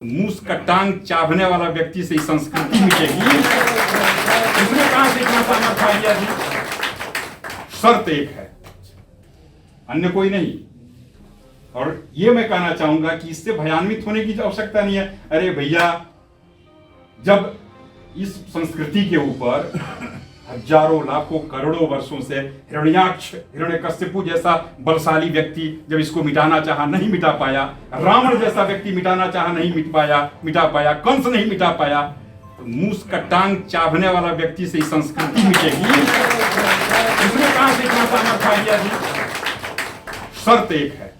मूस का टांग चाभने वाला व्यक्ति से संस्कृति मिटेगी। इसमें कहां से इतना सामर्थ्य आ गया जी? शर्त एक है, अन्य कोई नहीं। और ये मैं कहना चाहूंगा कि इससे भयान्वित होने की आवश्यकता नहीं है। अरे भैया, जब इस संस्कृति के ऊपर हजारों लाखों करोड़ों वर्षों से हिरण्याक्ष हिरण्यकश्यपु जैसा बलशाली व्यक्ति जब इसको मिटाना चाहा, नहीं मिटा पाया, रावण जैसा व्यक्ति मिटाना चाहा, नहीं मिटा पाया, कंस नहीं मिटा पाया, तो मूस का टांग चाभने वाला व्यक्ति से संस्कृति मिटेगी। इसमें कहां से इतना सामर्थ्य आ गया जी? शर्त एक है,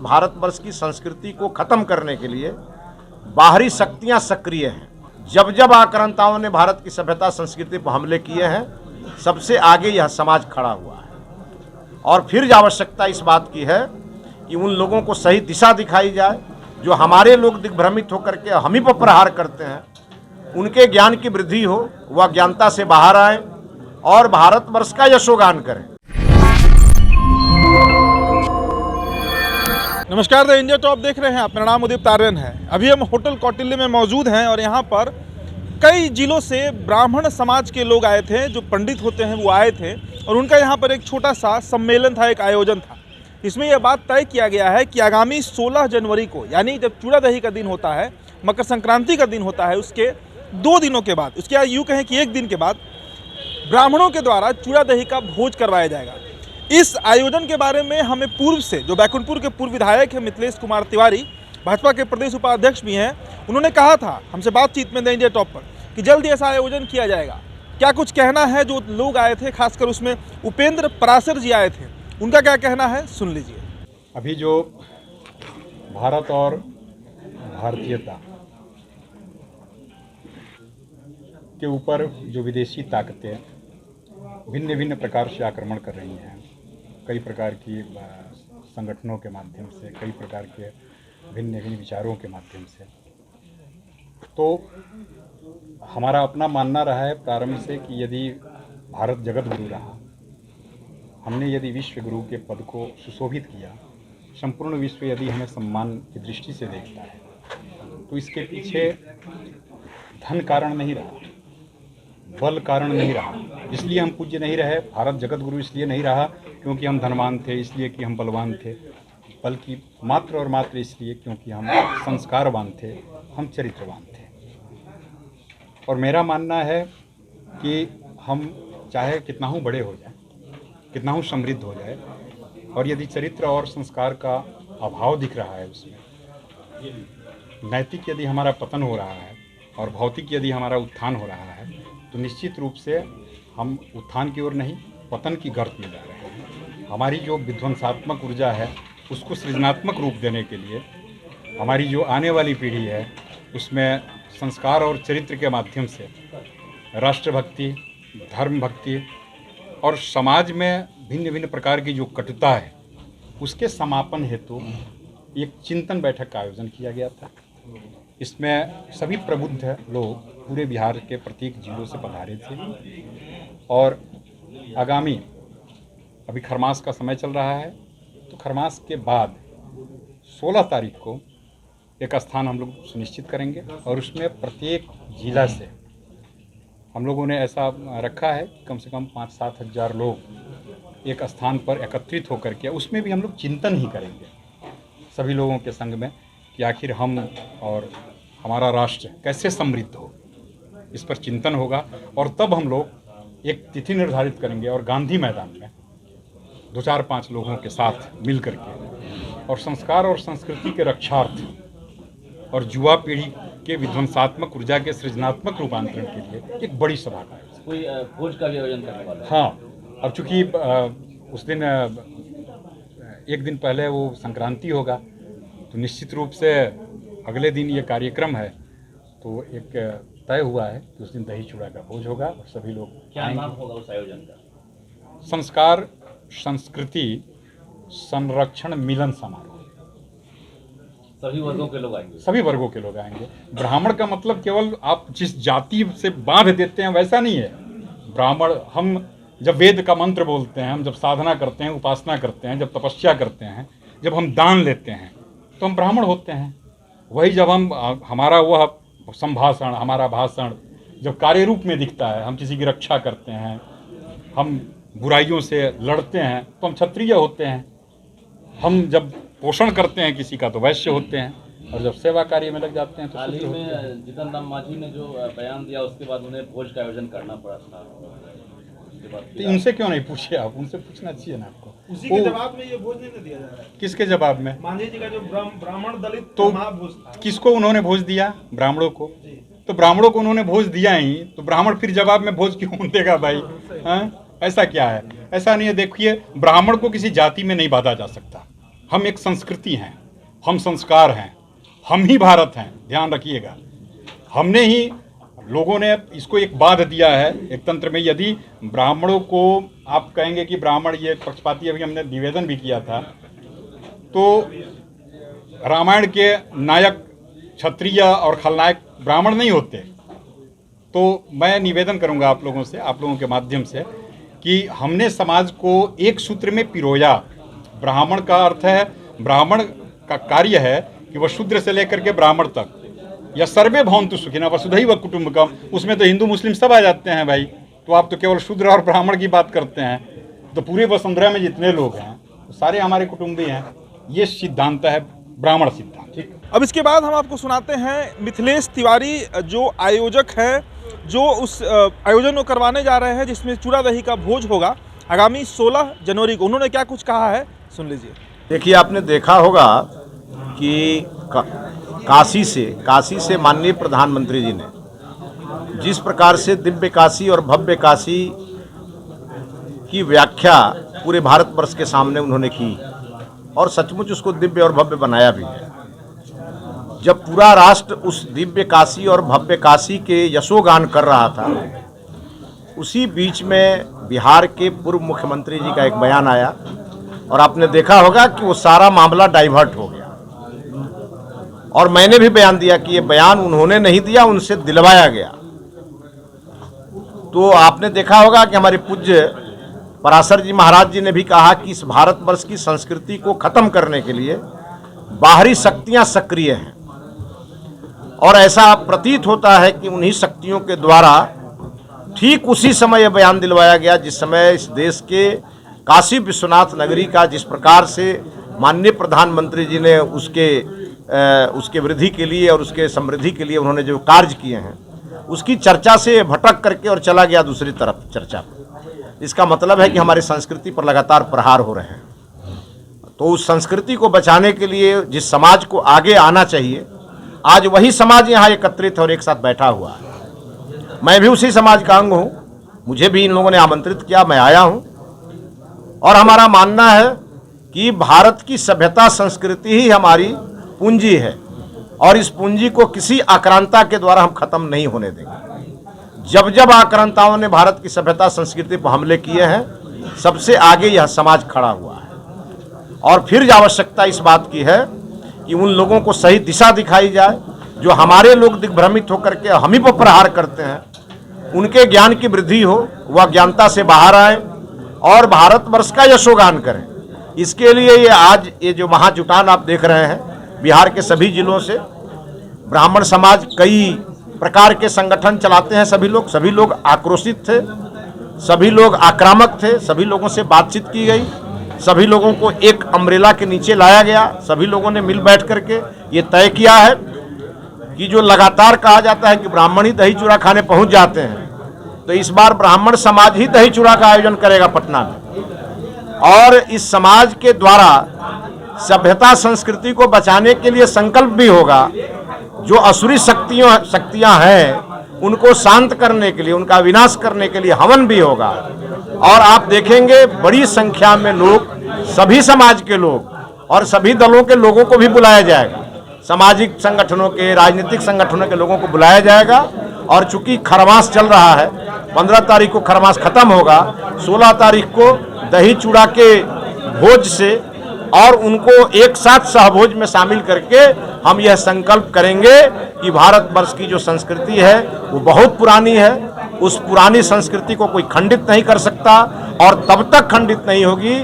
भारतवर्ष की संस्कृति को खत्म करने के लिए बाहरी शक्तियां सक्रिय हैं। जब जब आक्रांताओं ने भारत की सभ्यता संस्कृति पर हमले किए हैं, सबसे आगे यह समाज खड़ा हुआ है। और फिर आवश्यकता इस बात की है कि उन लोगों को सही दिशा दिखाई जाए जो हमारे लोग दिग्भ्रमित होकर के हम ही पर प्रहार करते हैं। उनके ज्ञान की वृद्धि हो, वह ज्ञानता से बाहर आए और भारतवर्ष का यशोगान करें। नमस्कार, द इंडिया टॉप देख रहे हैं आप। मेरा नाम उदित आर्यन है। अभी हम होटल कौटिल्य में मौजूद हैं और यहाँ पर कई जिलों से ब्राह्मण समाज के लोग आए थे, जो पंडित होते हैं वो आए थे और उनका यहाँ पर एक छोटा सा सम्मेलन था, एक आयोजन था। इसमें यह बात तय किया गया है कि आगामी 16 जनवरी को, यानी जब चूड़ा दही का दिन होता है, मकर संक्रांति का दिन होता है, उसके 2 दिनों के बाद, उसके यूँ कहें कि 1 दिन के बाद ब्राह्मणों के द्वारा चूड़ा दही का भोज करवाया जाएगा। इस आयोजन के बारे में हमें पूर्व से, जो बैकुंठपुर के पूर्व विधायक हैं मिथिलेश कुमार तिवारी, भाजपा के प्रदेश उपाध्यक्ष भी हैं, उन्होंने कहा था हमसे बातचीत में द इंडिया टॉप पर कि जल्द ही ऐसा आयोजन किया जाएगा। क्या कुछ कहना है जो लोग आए थे, खासकर उसमें उपेंद्र पराशर जी आए थे, उनका क्या कहना है, सुन लीजिए। अभी जो भारत और भारतीयता के ऊपर जो विदेशी ताकतें भिन्न भिन्न प्रकार से आक्रमण कर रही हैं, कई प्रकार की संगठनों के माध्यम से, कई प्रकार के भिन्न भिन्न विचारों के माध्यम से, तो हमारा अपना मानना रहा है प्रारंभ से कि यदि भारत जगत गुरु रहा, हमने यदि विश्व गुरु के पद को सुशोभित किया, संपूर्ण विश्व यदि हमें सम्मान की दृष्टि से देखता है, तो इसके पीछे धन कारण नहीं रहा, बल कारण नहीं रहा। इसलिए हम पूज्य नहीं रहे। भारत जगत गुरु इसलिए नहीं रहा क्योंकि हम धनवान थे, इसलिए कि हम बलवान थे, बल्कि मात्र और मात्र इसलिए क्योंकि हम संस्कारवान थे, हम चरित्रवान थे। और मेरा मानना है कि हम चाहे कितना ही बड़े हो जाए, कितना ही समृद्ध हो जाए, और यदि चरित्र और संस्कार का अभाव दिख रहा है, उसमें नैतिक यदि हमारा पतन हो रहा है और भौतिक यदि हमारा उत्थान हो रहा है, तो निश्चित रूप से हम उत्थान की ओर नहीं, पतन की गर्त में जा रहे हैं। हमारी जो विध्वंसात्मक ऊर्जा है, उसको सृजनात्मक रूप देने के लिए हमारी जो आने वाली पीढ़ी है, उसमें संस्कार और चरित्र के माध्यम से राष्ट्रभक्ति, धर्म भक्ति और समाज में भिन्न भिन्न प्रकार की जो कटुता है, उसके समापन हेतु एक चिंतन बैठक का आयोजन किया गया था। इसमें सभी प्रबुद्ध लोग पूरे बिहार के प्रत्येक जिलों से पधारे थे। और आगामी अभी खरमास का समय चल रहा है, तो खरमास के बाद 16 तारीख को एक स्थान हम लोग सुनिश्चित करेंगे और उसमें प्रत्येक जिला से हम लोगों ने ऐसा रखा है कि कम से कम 5-7 हज़ार लोग एक स्थान पर एकत्रित होकर के, उसमें भी हम लोग चिंतन ही करेंगे सभी लोगों के संग में कि आखिर हम और हमारा राष्ट्र कैसे समृद्ध हो, इस पर चिंतन होगा। और तब हम लोग एक तिथि निर्धारित करेंगे और गांधी मैदान में 2-4-5 लोगों के साथ मिल करके और संस्कार और संस्कृति के रक्षार्थ और युवा पीढ़ी के विध्वंसात्मक ऊर्जा के सृजनात्मक रूपांतरण के लिए एक बड़ी सभा का आयोजन, कोई भोज का भी आयोजन करने वाला है। हाँ, अब चूँकि उस दिन 1 दिन पहले वो संक्रांति होगा, तो निश्चित रूप से अगले दिन ये कार्यक्रम है, तो एक तय हुआ है कि उस दिन दही चूड़ा का भोज होगा और सभी लोग क्या नाम होगा उस आयोजन का? संस्कार संस्कृति संरक्षण मिलन समारोह। सभी वर्गों के लोग आएंगे। सभी वर्गों के लोग आएंगे। ब्राह्मण का मतलब केवल आप जिस जाति से बांध देते हैं वैसा नहीं है। ब्राह्मण, हम जब वेद का मंत्र बोलते हैं, हम जब साधना करते हैं, उपासना करते हैं, जब तपस्या करते हैं, जब हम दान लेते हैं, तो हम ब्राह्मण होते हैं। वही जब हम हमारा वह संभाषण, हमारा भाषण जब कार्य रूप में दिखता है, हम किसी की रक्षा करते हैं, हम बुराइयों से लड़ते हैं, तो हम क्षत्रिय होते हैं। हम जब पोषण करते हैं किसी का तो वैश्य होते हैं, और जब सेवा कार्य में लग जाते हैं तो हाल ही शूद्र होते हैं। में जीतन राम मांझी ने जो बयान दिया उसके बाद उन्हें भोज का आयोजन करना पड़ा था। उसके बाद तो उनसे क्यों नहीं पूछे आप? उनसे पूछना चाहिए ना आपको। उसी के जवाब में ये भोज नहीं दिया जा रहा है। किसके जवाब में? मांझी जी का जो ब्राह्मण दलित तो महाभोज था। किसको उन्होंने भोज दिया? ब्राह्मणों को। तो ब्राह्मणों को उन्होंने भोज दिया ही, तो ब्राह्मण फिर जवाब में भोज क्यों देगा भाई? हाँ, ऐसा क्या है? ऐसा नहीं है। देखिए, ब्राह्मण को किसी जाति में नहीं बांधा जा सकता। हम एक संस्कृति हैं, हम संस्कार हैं, हम ही भारत हैं, ध्यान रखिएगा। हमने ही, लोगों ने इसको एक बांध दिया है एक तंत्र में। यदि ब्राह्मणों को आप कहेंगे कि ब्राह्मण ये पक्षपाती, अभी हमने निवेदन भी किया था, तो रामायण के नायक क्षत्रिय और खलनायक ब्राह्मण नहीं होते। तो मैं निवेदन करूंगा आप लोगों से, आप लोगों के माध्यम से, कि हमने समाज को एक सूत्र में पिरोया। ब्राह्मण का अर्थ है, ब्राह्मण का कार्य है कि वह शूद्र से लेकर के ब्राह्मण तक, या सर्वे भवन्तु सुखिनः वसुधैव कुटुम्बकम, उसमें तो हिंदू मुस्लिम सब आ जाते हैं भाई। तो आप तो केवल शूद्र और ब्राह्मण की बात करते हैं। तो पूरे वसुंधरा में जितने लोग हैं तो सारे हमारे कुटुंबी हैं। ये सिद्धांत है ब्राह्मण सिद्धांत। ठीक। अब इसके बाद हम आपको सुनाते हैं मिथिलेश तिवारी जो आयोजक है, जो उस आयोजन को करवाने जा रहे हैं जिसमें चूड़ा दही का भोज होगा आगामी 16 जनवरी को। उन्होंने क्या कुछ कहा है, सुन लीजिए। देखिए, आपने देखा होगा कि काशी से माननीय प्रधानमंत्री जी ने जिस प्रकार से दिव्य काशी और भव्य काशी की व्याख्या पूरे भारतवर्ष के सामने उन्होंने की, और सचमुच उसको दिव्य और भव्य बनाया भी है। जब पूरा राष्ट्र उस दिव्य काशी और भव्य काशी के यशोगान कर रहा था, उसी बीच में बिहार के पूर्व मुख्यमंत्री जी का एक बयान आया, और आपने देखा होगा कि वो सारा मामला डाइवर्ट हो गया। और मैंने भी बयान दिया कि ये बयान उन्होंने नहीं दिया, उनसे दिलवाया गया। तो आपने देखा होगा कि हमारे पूज्य पराशर जी महाराज जी ने भी कहा कि इस भारतवर्ष की संस्कृति को खत्म करने के लिए बाहरी शक्तियां सक्रिय हैं, और ऐसा प्रतीत होता है कि उन्हीं शक्तियों के द्वारा ठीक उसी समय यह बयान दिलवाया गया जिस समय इस देश के काशी विश्वनाथ नगरी का जिस प्रकार से माननीय प्रधानमंत्री जी ने उसके वृद्धि के लिए और उसके समृद्धि के लिए उन्होंने जो कार्य किए हैं, उसकी चर्चा से भटक करके और चला गया दूसरी तरफ चर्चा। इसका मतलब है कि हमारी संस्कृति पर लगातार प्रहार हो रहे हैं। तो उस संस्कृति को बचाने के लिए जिस समाज को आगे आना चाहिए, आज वही समाज यहाँ एकत्रित और एक साथ बैठा हुआ है। मैं भी उसी समाज का अंग हूँ, मुझे भी इन लोगों ने आमंत्रित किया, मैं आया हूँ। और हमारा मानना है कि भारत की सभ्यता संस्कृति ही हमारी पूंजी है, और इस पूंजी को किसी आक्रांता के द्वारा हम खत्म नहीं होने देंगे। जब जब आक्रांताओं ने भारत की सभ्यता संस्कृति पर हमले किए हैं, सबसे आगे यह समाज खड़ा हुआ है। और फिर आवश्यकता इस बात की है कि उन लोगों को सही दिशा दिखाई जाए, जो हमारे लोग दिग्भ्रमित होकर के हम ही पर प्रहार करते हैं, उनके ज्ञान की वृद्धि हो, वह ज्ञानता से बाहर आए और भारतवर्ष का यशोगान करें। इसके लिए ये जो महाजुटान आप देख रहे हैं बिहार के सभी जिलों से, ब्राह्मण समाज कई प्रकार के संगठन चलाते हैं। सभी लोग आक्रोशित थे, सभी लोग आक्रामक थे, सभी लोगों से बातचीत की गई, सभी लोगों को एक अम्ब्रेला के नीचे लाया गया। सभी लोगों ने मिल बैठ करके ये तय किया है कि जो लगातार कहा जाता है कि ब्राह्मण ही दही चूड़ा खाने पहुंच जाते हैं, तो इस बार ब्राह्मण समाज ही दही चूड़ा का आयोजन करेगा पटना में। और इस समाज के द्वारा सभ्यता संस्कृति को बचाने के लिए संकल्प भी होगा। जो असुरी शक्तियां हैं उनको शांत करने के लिए, उनका विनाश करने के लिए हवन भी होगा। और आप देखेंगे बड़ी संख्या में लोग, सभी समाज के लोग और सभी दलों के लोगों को भी बुलाया जाएगा। सामाजिक संगठनों के, राजनीतिक संगठनों के लोगों को बुलाया जाएगा। और चूंकि खरमास चल रहा है, 15 तारीख को खरमास खत्म होगा, 16 तारीख को दही चूड़ा के भोज से और उनको एक साथ सहभोज में शामिल करके हम यह संकल्प करेंगे कि भारतवर्ष की जो संस्कृति है वो बहुत पुरानी है। उस पुरानी संस्कृति को कोई खंडित नहीं कर सकता, और तब तक खंडित नहीं होगी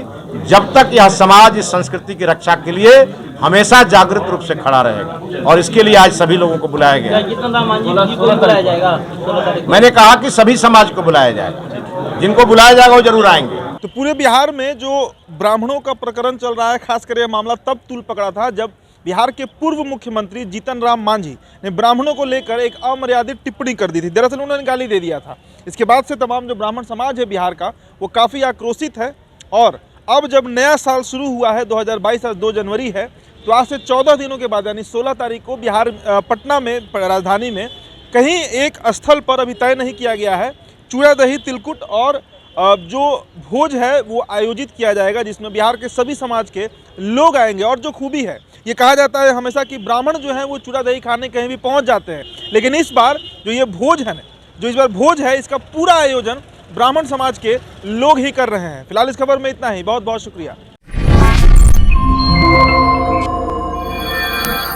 जब तक यह समाज इस संस्कृति की रक्षा के लिए हमेशा जागृत रूप से खड़ा रहेगा, और इसके लिए आज सभी लोगों को बुलाया गया। जीतन राम मांझी जी को बुलाया जाएगा 16 तारीख को। मैंने कहा कि सभी समाज को बुलाया जाएगा, जिनको बुलाया जाएगा वो जरूर आएंगे। तो पूरे बिहार में जो ब्राह्मणों का प्रकरण चल रहा है, खासकर यह मामला तब तूल पकड़ा था जब बिहार के पूर्व मुख्यमंत्री जीतन राम मांझी ने ब्राह्मणों को लेकर एक अमर्यादित टिप्पणी कर दी थी। दरअसल उन्होंने गाली दे दिया था। इसके बाद से तमाम जो ब्राह्मण समाज है बिहार का, वो काफ़ी आक्रोशित है। और अब जब नया साल शुरू हुआ है 2022, आज 2 जनवरी है, तो आज से 14 दिनों के बाद यानी 16 तारीख को बिहार पटना में, राजधानी में कहीं एक स्थल पर अभी तय नहीं किया गया है, चूड़ा दही तिलकुट और जो भोज है वो आयोजित किया जाएगा, जिसमें बिहार के सभी समाज के लोग आएंगे। और जो खूबी है, ये कहा जाता है हमेशा कि ब्राह्मण जो है वो चूड़ा दही खाने कहीं भी पहुंच जाते हैं, लेकिन इस बार जो ये भोज है, जो इस बार भोज है, इसका पूरा आयोजन ब्राह्मण समाज के लोग ही कर रहे हैं। फिलहाल इस खबर में इतना ही। बहुत बहुत शुक्रिया।